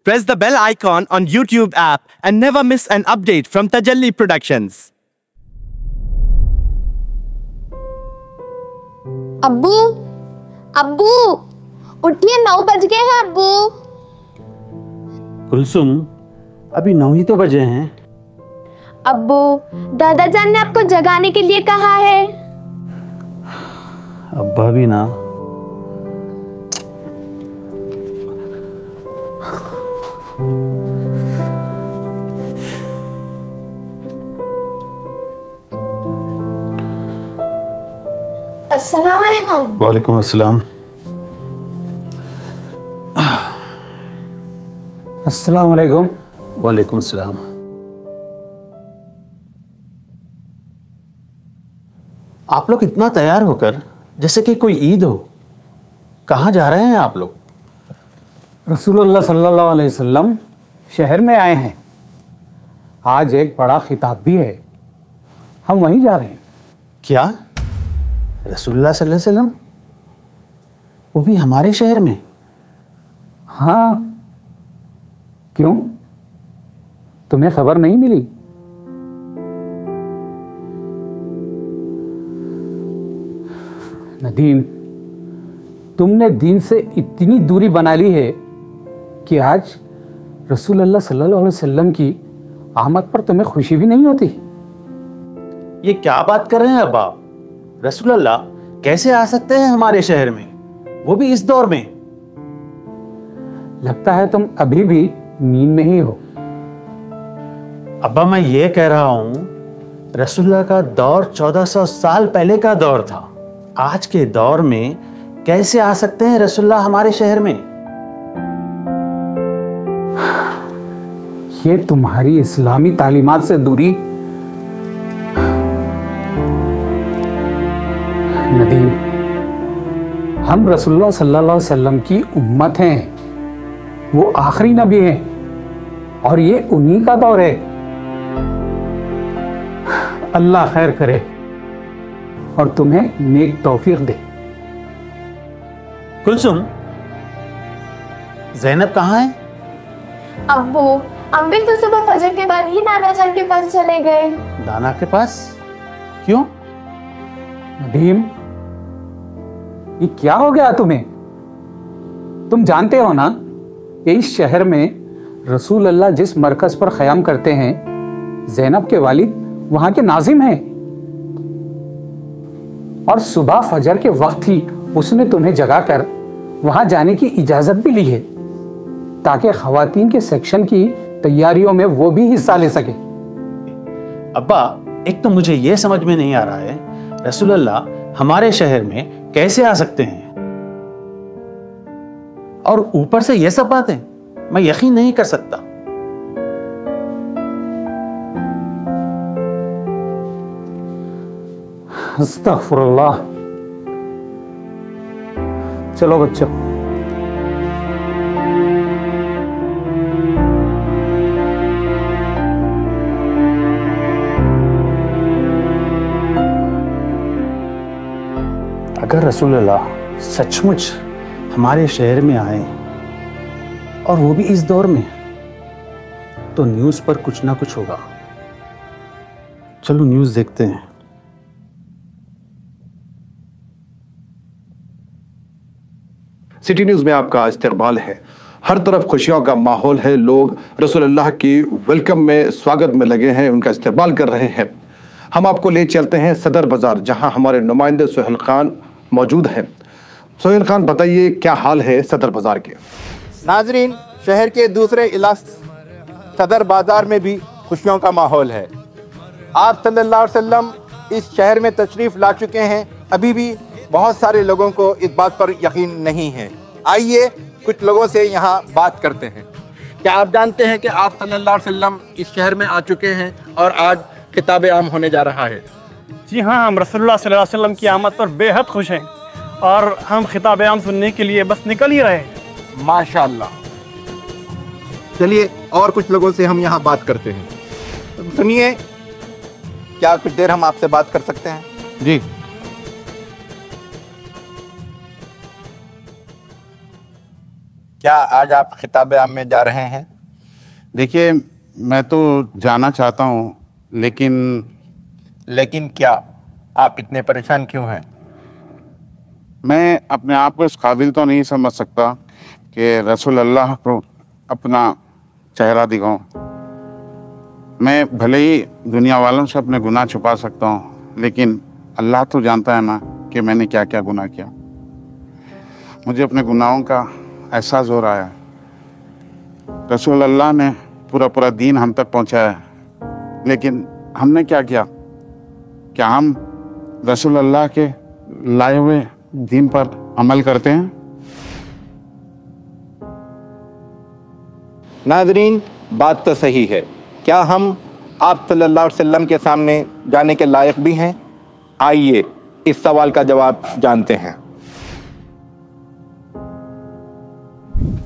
Press the bell icon on YouTube app and never miss an update from Tajalli Productions. अब्बू, अब्बू, उठिए, 9 बज गए हैं अब्बू। कुलसुम, अभी 9 ही तो बजे हैं। अब्बू, दादाजान ने आपको जगाने के लिए कहा है। अब्बा भी ना। अस्सलाम वालेकुम। वालेकुम अस्सलाम। अस्सलाम वालेकुम। वालेकुम अस्सलाम। आप लोग इतना तैयार होकर जैसे कि कोई ईद हो, कहाँ जा रहे हैं आप लोग? रसूलुल्लाह सल्लल्लाहु अलैहि वसल्लम शहर में आए हैं। आज एक बड़ा खिताब भी है, हम वहीं जा रहे हैं। क्या? रसूलुल्लाह सल्लल्लाहु अलैहि वसल्लम? वो भी हमारे शहर में? हाँ, क्यों, तुम्हें खबर नहीं मिली? नदीम, तुमने दीन से इतनी दूरी बना ली है कि आज रसूलुल्लाह सल्लल्लाहु अलैहि वसल्लम की आमद पर तुम्हें खुशी भी नहीं होती। ये क्या बात कर रहे हैं अब आप? रसूलुल्लाह कैसे आ सकते हैं हमारे शहर में, वो भी इस दौर में? लगता है तुम अभी भी नींद में ही हो। अब्बा, मैं ये कह रहा हूं, रसूलुल्लाह का दौर 1400 साल पहले का दौर था। आज के दौर में कैसे आ सकते हैं रसूलुल्लाह हमारे शहर में? ये तुम्हारी इस्लामी तालीमात से दूरी। नदीम, हम रसूलुल्लाह सल्लल्लाहु अलैहि वसल्लम की उम्मत हैं, वो आखिरी नबी हैं और ये उन्हीं का दौर है। अल्लाह खैर करे और तुम्हें नेक तौफीक दे। कुलसुम, ज़ैनब कहाँ है? अब्बू, अम्मी तो सुबह फजर के बाद ही नाना जान के पास चले गए। दाना के पास? क्यों? नदीम, ये क्या हो गया तुम्हें? तुम जानते हो ना, इस शहर में रसूल अल्लाह जिस मरकज पर क़याम करते हैं, ज़ैनब के वालिद वहां के नाजिम हैं और सुबह फजर के वक्त ही उसने तुम्हें जगाकर वहां जाने की इजाजत भी ली है ताकि खवातीन के सेक्शन की तैयारियों में वो भी हिस्सा ले सके। अब्बा, एक तो मुझे यह समझ में नहीं आ रहा है, रसूलुल्लाह हमारे शहर में कैसे आ सकते हैं, और ऊपर से ये सब बातें मैं यकीन नहीं कर सकता। अस्तगफुरुल्लाह। चलो बच्चों, अगर रसूलुल्लाह सचमुच हमारे शहर में आए और वो भी इस दौर में, तो न्यूज़ पर कुछ ना कुछ होगा। चलो न्यूज़ देखते हैं। सिटी न्यूज़ में आपका इस्तकबाल है। हर तरफ खुशियों का माहौल है, लोग रसूलुल्लाह की वेलकम में, स्वागत में लगे हैं, उनका इस्तकबाल कर रहे हैं। हम आपको ले चलते हैं सदर बाज़ार, जहां हमारे नुमाइंदे सोहेल खान मौजूद हैं। सोहेल खान, बताइए क्या हाल है सदर बाज़ार के? नाजरीन, शहर के दूसरे इलाके सदर बाज़ार में भी खुशियों का माहौल है। आप सल्लल्लाहु अलैहि वसल्लम इस शहर में तशरीफ़ ला चुके हैं। अभी भी बहुत सारे लोगों को इस बात पर यकीन नहीं है। आइए कुछ लोगों से यहाँ बात करते हैं। क्या आप जानते हैं कि आप सल्लल्लाहु अलैहि वसल्लम इस शहर में आ चुके हैं और आज खिताब आम होने जा रहा है? जी हाँ, हम रसूलुल्लाह सल्लल्लाहु अलैहि वसल्लम की आमद पर बेहद खुश हैं और हम खिताब आम सुनने के लिए बस निकल ही रहे हैं। माशाअल्लाह। चलिए और कुछ लोगों से हम यहाँ बात करते हैं। तो सुनिए, क्या कुछ देर हम आपसे बात कर सकते हैं? जी। क्या आज आप खिताब आम में जा रहे हैं? देखिए, मैं तो जाना चाहता हूँ, लेकिन क्या? आप इतने परेशान क्यों हैं? मैं अपने आप को इस काबिल तो नहीं समझ सकता कि रसूल अल्लाह को अपना चेहरा दिखाऊं। मैं भले ही दुनिया वालों से अपने गुनाह छुपा सकता हूँ, लेकिन अल्लाह तो जानता है ना कि मैंने क्या क्या गुनाह किया। मुझे अपने गुनाहों का एहसास हो रहा है। रसूल अल्लाह ने पूरा दीन हम तक पहुँचाया है, लेकिन हमने क्या किया? क्या हम रसूल अल्लाह के लाए हुए दीन पर अमल करते हैं? नाजरीन, बात तो सही है। क्या हम आप सल्लल्लाहु अलैहि वसल्लम के सामने जाने के लायक भी हैं? आइए इस सवाल का जवाब जानते हैं।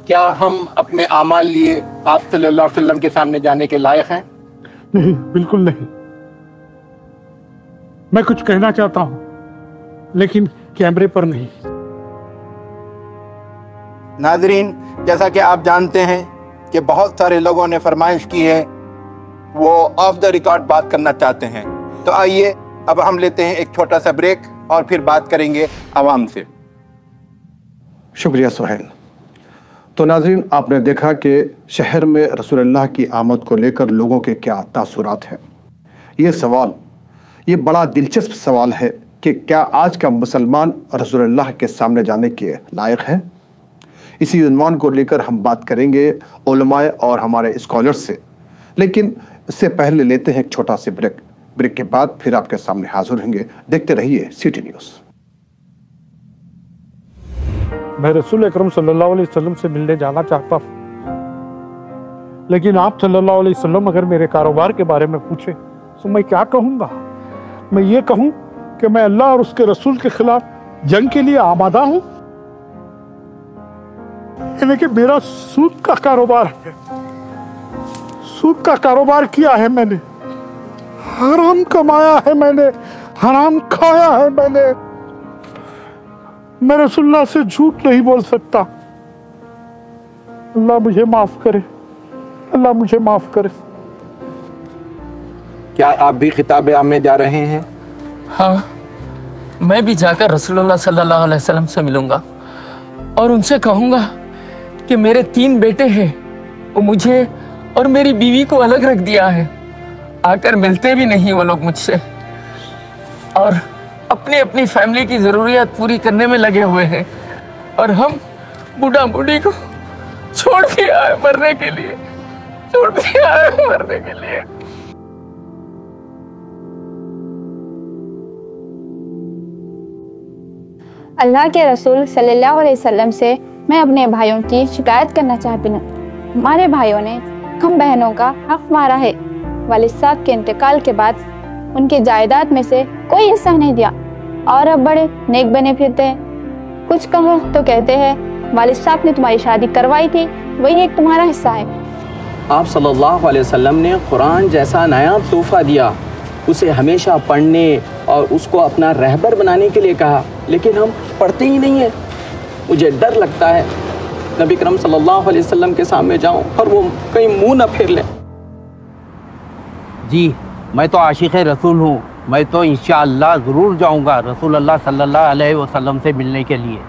क्या हम अपने आमाल लिए आप सल्लल्लाहु अलैहि वसल्लम के सामने जाने के लायक हैं? नहीं, बिल्कुल नहीं। मैं कुछ कहना चाहता हूं, लेकिन कैमरे पर नहीं। नाजरीन, जैसा कि आप जानते हैं कि बहुत सारे लोगों ने फरमाइश की है, वो ऑफ द रिकॉर्ड बात करना चाहते हैं। तो आइए अब हम लेते हैं एक छोटा सा ब्रेक और फिर बात करेंगे आवाम से। शुक्रिया सोहेल। तो नाज़रीन, आपने देखा कि शहर में रसूलुल्लाह की आमद को लेकर लोगों के क्या तासुरात हैं। ये बड़ा दिलचस्प सवाल है कि क्या आज का मुसलमान रसूलुल्लाह के सामने जाने के लायक है? इसी उन्वान को लेकर हम बात करेंगे उलमाए और हमारे स्कॉलर्स से, लेकिन इससे पहले लेते हैं एक छोटा सा ब्रेक के बाद फिर आपके सामने हाजिर होंगे। देखते रहिए सिटी न्यूज़। मैं रसूल अकरम सल्लल्लाहु अलैहि वसल्लम से मिलने जाना चाहता हूँ, लेकिन आप सल्लल्लाहु अलैहि वसल्लम अगर मेरे कारोबार के बारे में पूछे तो मैं क्या कहूँगा? मैं ये कहूँ कि मैं अल्लाह और उसके रसूल के खिलाफ जंग के लिए आमादा हूँ, यानी कि मेरा सूद का कारोबार है। सूद का कारोबार किया है मैंने, हराम कमाया है मैंने, हराम खाया है मैंने। मैं रसूलुल्लाह से झूठ नहीं बोल सकता। अल्लाह मुझे माफ करे, अल्लाह मुझे माफ करे। क्या आप भी खिताब आम में जा रहे हैं? हाँ, मैं भी जाकर रसूलुल्लाह सल्लल्लाहु अलैहि वसल्लम से मिलूंगा और उनसे कहूंगा कि मेरे 3 बेटे हैं, वो मुझे और मेरी बीवी को अलग रख दिया है। आकर मिलते भी नहीं वो लोग मुझसे और अपनी अपनी फैमिली की ज़रूरियात पूरी करने में लगे हुए हैं, और हम बूढ़ा बूढ़ी को छोड़ के आए मरने के लिए, छोड़ के आए मरने के लिए। अल्लाह के रसूल सल्लल्लाहु अलैहि वसल्लम से मैं अपने भाइयों की शिकायत करना चाहती हूँ। हमारे भाइयों ने हम बहनों का हक मारा है। वालिद साहब के इंतकाल के बाद उनकी जायदाद में से कोई हिस्सा नहीं दिया और अब बड़े नेक बने फिरते हैं। कुछ कहो तो कहते हैं वालिद साहब ने तुम्हारी शादी करवाई थी, वही एक तुम्हारा हिस्सा है। आप सल्लल्लाहु अलैहि वसल्लम ने कुरान जैसा नायाब तोहफा दिया, उसे हमेशा पढ़ने और उसको अपना रहबर बनाने के लिए कहा, लेकिन हम पढ़ते ही नहीं हैं। मुझे डर लगता है नबी करम सल्लल्लाहु अलैहि वसल्लम के सामने जाऊं और वो कहीं मुंह न फेर लें। जी, मैं तो आशिक़ रसूल हूँ, मैं तो इंशाअल्लाह ज़रूर जाऊँगा रसूल अल्लाह सल्लल्लाहु अलैहि वसल्लम से मिलने के लिए।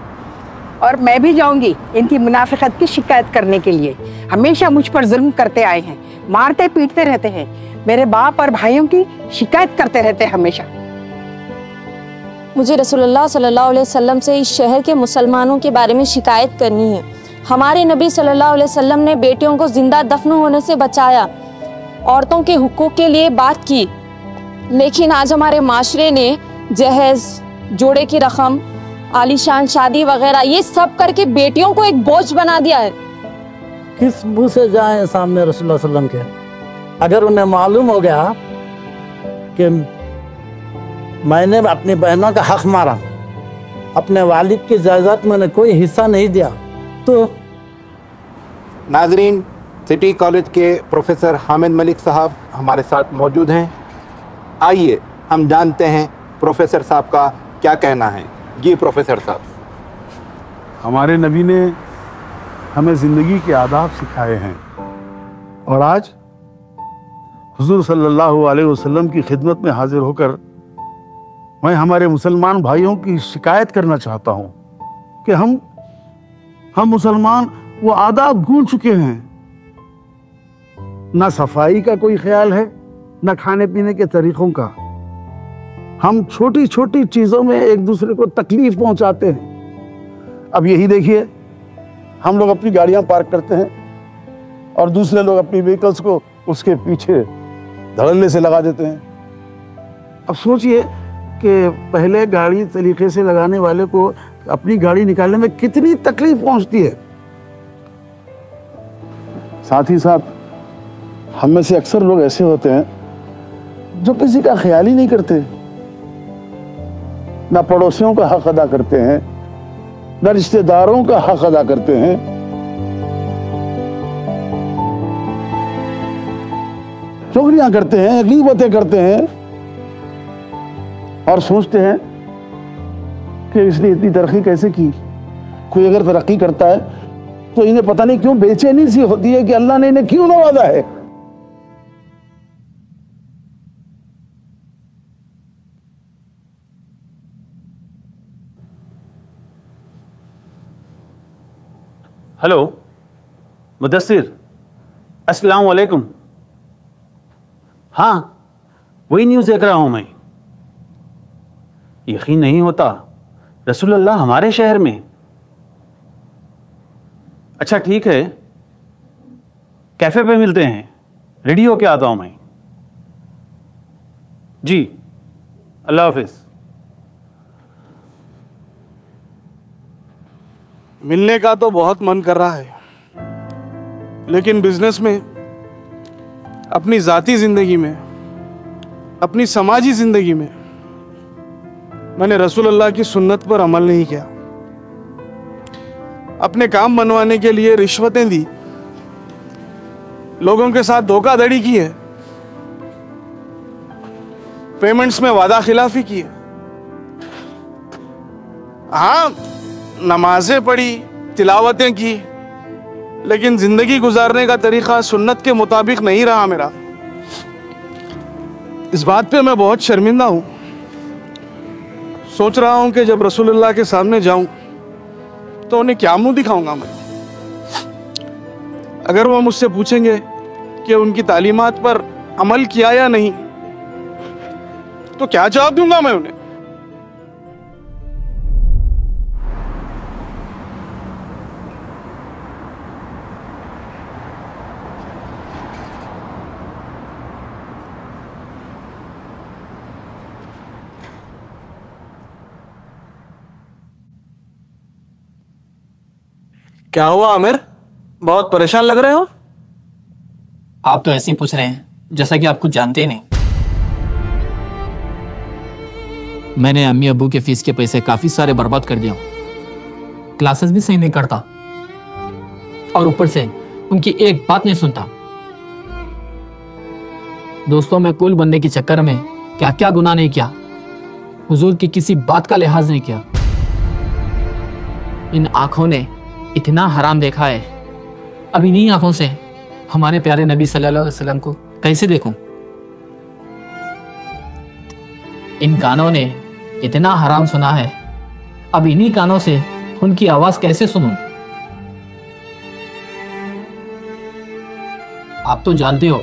और मैं भी जाऊंगी इनकी मुनाफिकत की शिकायत करने के लिए। हमेशा मुझ पर जुल्म करते आए हैं, मारते पीटते रहते हैं, मेरे बाप और भाइयों की शिकायत करते रहते हैं हमेशा। मुझे रसूलुल्लाह सल्लल्लाहु अलैहि वसल्लम से इस शहर के मुसलमानों के बारे में शिकायत करनी है। हमारे नबी सल्लल्लाहु अलैहि वसल्लम ने बेटियों को जिंदा दफन होने से बचाया, औरतों के हुकूक के लिए बात की, लेकिन आज हमारे माशरे ने जहेज, जोड़े की रकम, आलीशान शादी वगैरह ये सब करके बेटियों को एक बोझ बना दिया है। किस मुंह से जाएं सामने रसूलुल्लाह सल्लल्लाहु अलैहि वसल्लम के? अगर उन्हें मालूम हो गया कि मैंने अपनी बहनों का हक मारा, अपने वालिद की जायदाद में कोई हिस्सा नहीं दिया, तो नाजरीन, सिटी कॉलेज के प्रोफेसर हामिद मलिक साहब हमारे साथ मौजूद हैं। आइए हम जानते हैं प्रोफेसर साहब का क्या कहना है। जी प्रोफेसर साहब। हमारे नबी ने हमें ज़िंदगी के आदाब सिखाए हैं। और आज हुजूर सल्लल्लाहु अलैहि वसल्लम की खिदमत में हाजिर होकर मैं हमारे मुसलमान भाइयों की शिकायत करना चाहता हूँ कि हम मुसलमान वो आदाब भूल चुके हैं। ना सफाई का कोई ख्याल है, ना खाने पीने के तरीकों का। हम छोटी छोटी चीज़ों में एक दूसरे को तकलीफ पहुंचाते हैं। अब यही देखिए, हम लोग अपनी गाड़ियां पार्क करते हैं और दूसरे लोग अपनी व्हीकल्स को उसके पीछे धड़ल्ले से लगा देते हैं। अब सोचिए कि पहले गाड़ी तरीके से लगाने वाले को अपनी गाड़ी निकालने में कितनी तकलीफ पहुंचती है। साथ ही साथ हम में से अक्सर लोग ऐसे होते हैं जो किसी का ख्याल ही नहीं करते, ना पड़ोसियों का हक अदा करते हैं, ना रिश्तेदारों का हक अदा करते हैं। चुगलियां करते हैं, गीबतें करते हैं और सोचते हैं कि इसने इतनी तरक्की कैसे की। कोई अगर तरक्की करता है तो इन्हें पता नहीं क्यों बेचैनी सी होती है कि अल्लाह ने इन्हें क्यों नवाजा है। हेलो मुदस्सिर, अस्सलाम वालेकुम। हाँ, वही न्यूज़ देख रहा हूं मैं। यकीन नहीं होता, रसूलुल्लाह हमारे शहर में। अच्छा ठीक है, कैफे पे मिलते हैं, रेडी होके आता हूं मैं। जी, अल्लाह हाफिज। मिलने का तो बहुत मन कर रहा है, लेकिन बिजनेस में, अपनी जाती जिंदगी में, अपनी समाजी जिंदगी में मैंने रसूलुल्लाह की सुन्नत पर अमल नहीं किया। अपने काम बनवाने के लिए रिश्वतें दी, लोगों के साथ धोखाधड़ी की है, पेमेंट्स में वादा खिलाफी की है। हाँ, नमाजें पढ़ी, तिलावतें की, लेकिन जिंदगी गुजारने का तरीका सुन्नत के मुताबिक नहीं रहा मेरा। इस बात पे मैं बहुत शर्मिंदा हूं। सोच रहा हूं कि जब रसूलुल्लाह के सामने जाऊं तो उन्हें क्या मुंह दिखाऊंगा मैं। अगर वो मुझसे पूछेंगे कि उनकी तालीमात पर अमल किया या नहीं, तो क्या जवाब दूंगा मैं उन्हें। क्या हुआ आमिर, बहुत परेशान लग रहे हो? आप तो ऐसे ही पूछ रहे हैं जैसा कि आप कुछ जानते ही नहीं। मैंने अम्मी अब्बू के फीस के पैसे काफी सारे बर्बाद कर दिया, क्लासेस भी सही नहीं करता और ऊपर से उनकी एक बात नहीं सुनता। दोस्तों में कुल बनने के चक्कर में क्या क्या गुनाह नहीं किया, हुजूर की किसी बात का लिहाज नहीं किया। इन आंखों ने इतना हराम देखा है, अब इन्हीं आंखों से हमारे प्यारे नबी सल्लल्लाहु अलैहि वसल्लम को कैसे देखूं। इन कानों ने इतना हराम सुना है, अब इन्हीं कानों से उनकी आवाज कैसे सुनूं। आप तो जानते हो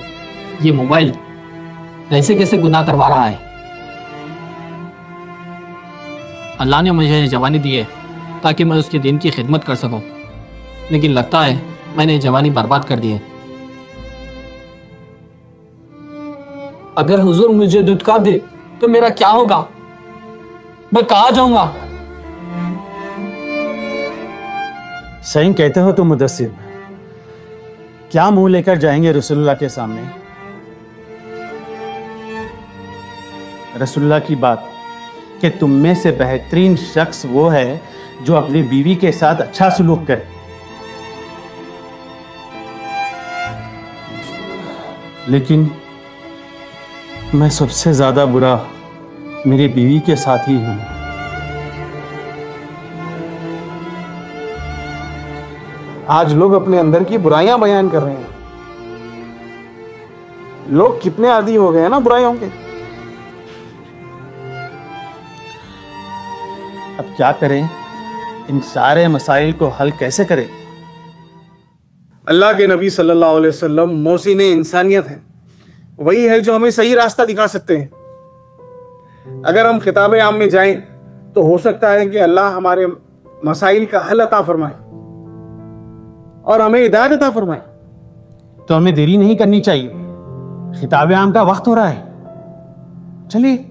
ये मोबाइल कैसे कैसे गुनाह करवा रहा है। अल्लाह ने मुझे जवानी दी है ताकि मैं उसके दिन की खिदमत कर सकूं, लेकिन लगता है मैंने जवानी बर्बाद कर दी है। अगर हुजूर मुझे धुतकार दे तो मेरा क्या होगा, मैं कहाँ जाऊंगा। सही कहते हो तुम मुदस्सिर, क्या मुंह लेकर जाएंगे रसूलुल्लाह के सामने। रसूलुल्लाह की बात कि तुम में से बेहतरीन शख्स वो है जो अपनी बीवी के साथ अच्छा सलूक करे, लेकिन मैं सबसे ज्यादा बुरा मेरी बीवी के साथ ही हूं। आज लोग अपने अंदर की बुराइयां बयान कर रहे हैं। लोग कितने आदी हो गए हैं ना बुराइयों के। अब क्या करें, इन सारे मसाइल को हल कैसे करें? अल्लाह के नबी सल्लल्लाहु अलैहि वसल्लम मौसीन इंसानियत है, वही है जो हमें सही रास्ता दिखा सकते हैं। अगर हम खिताब आम में जाएं तो हो सकता है कि अल्लाह हमारे मसाइल का हल अता फरमाए और हमें हिदायत अता फरमाए। तो हमें देरी नहीं करनी चाहिए, खिताब आम का वक्त हो रहा है, चलिए।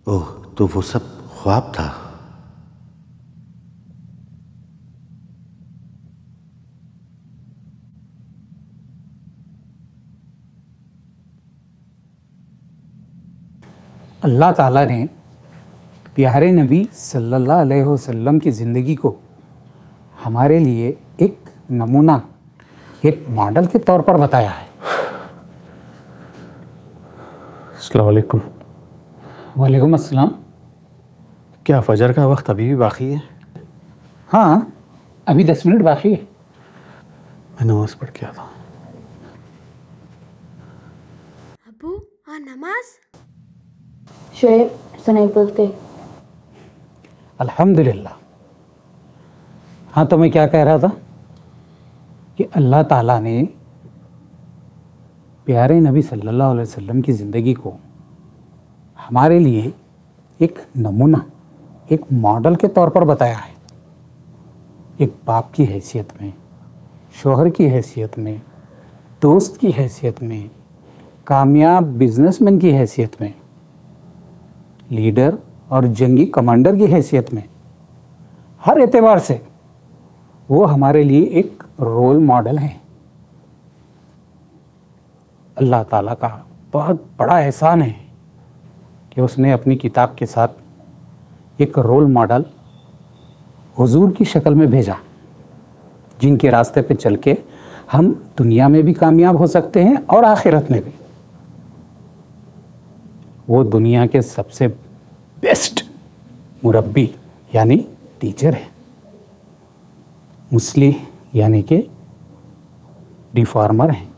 ओह, तो वो सब ख्वाब था। अल्लाह ताला ने प्यारे नबी सल्लल्लाहु अलैहि वसल्लम की ज़िंदगी को हमारे लिए एक नमूना, एक मॉडल के तौर पर बताया है। अस्सलाम वालेकुम। वालेकुम अस्सलाम। क्या फजर का वक्त अभी भी बाकी है? हाँ, अभी 10 मिनट बाकी है। मैं नमाज पढ़ के आता हूँ। अबू और नमाज। शोएब सुनाई बोलते। अल्हम्दुलिल्लाह। हाँ, तो मैं क्या कह रहा था कि अल्लाह ताला ने प्यारे नबी सल्लल्लाहु अलैहि वसल्लम की ज़िंदगी को हमारे लिए एक नमूना, एक मॉडल के तौर पर बताया है। एक बाप की हैसियत में, शौहर की हैसियत में, दोस्त की हैसियत में, कामयाब बिजनेसमैन की हैसियत में, लीडर और जंगी कमांडर की हैसियत में, हर एतबार से वो हमारे लिए एक रोल मॉडल है। अल्लाह ताला का बहुत बड़ा एहसान है कि उसने अपनी किताब के साथ एक रोल मॉडल हुजूर की शक्ल में भेजा, जिनके रास्ते पे चल के हम दुनिया में भी कामयाब हो सकते हैं और आखिरत में भी। वो दुनिया के सबसे बेस्ट मुरब्बी यानी टीचर है, मुस्लिह यानी कि रिफॉर्मर हैं,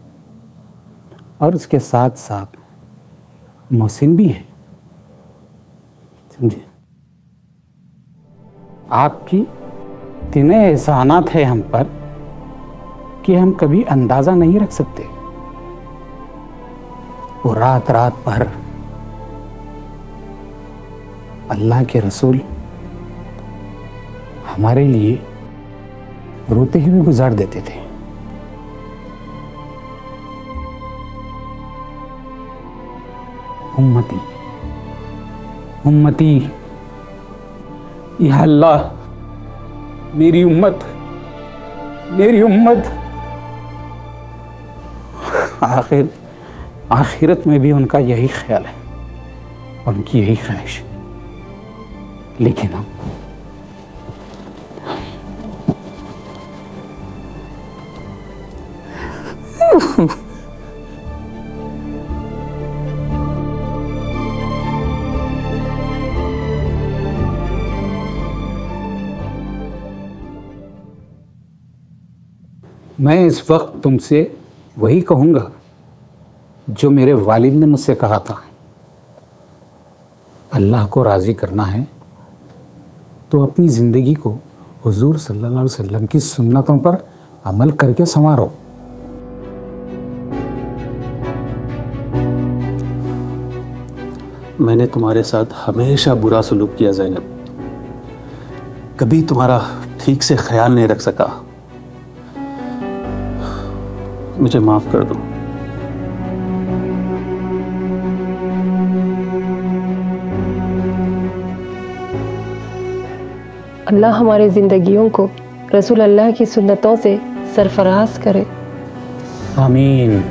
और उसके साथ साथ मोहसिन भी है। समझे? आपकी इतने एहसानात है हम पर कि हम कभी अंदाज़ा नहीं रख सकते। वो रात रात भर अल्लाह के रसूल हमारे लिए रोते हुए गुजार देते थे। उम्मती उम्मती, या अल्लाह मेरी उम्मत, मेरी उम्मत। आखिरत में भी उनका यही ख्याल है, उनकी यही ख्वाहिश। लेकिन हम मैं इस वक्त तुमसे वही कहूँगा जो मेरे वालिद ने मुझसे कहा था। अल्लाह को राज़ी करना है तो अपनी ज़िंदगी को हुजूर सल्लल्लाहु अलैहि वसल्लम की सुन्नतों पर अमल करके संवारो। मैंने तुम्हारे साथ हमेशा बुरा सलूक किया ज़ैनब, कभी तुम्हारा ठीक से ख्याल नहीं रख सका। मुझे माफ कर दो। अल्लाह हमारी ज़िंदगियों को रसूल अल्लाह की सुन्नतों से सरफराज करे। आमीन।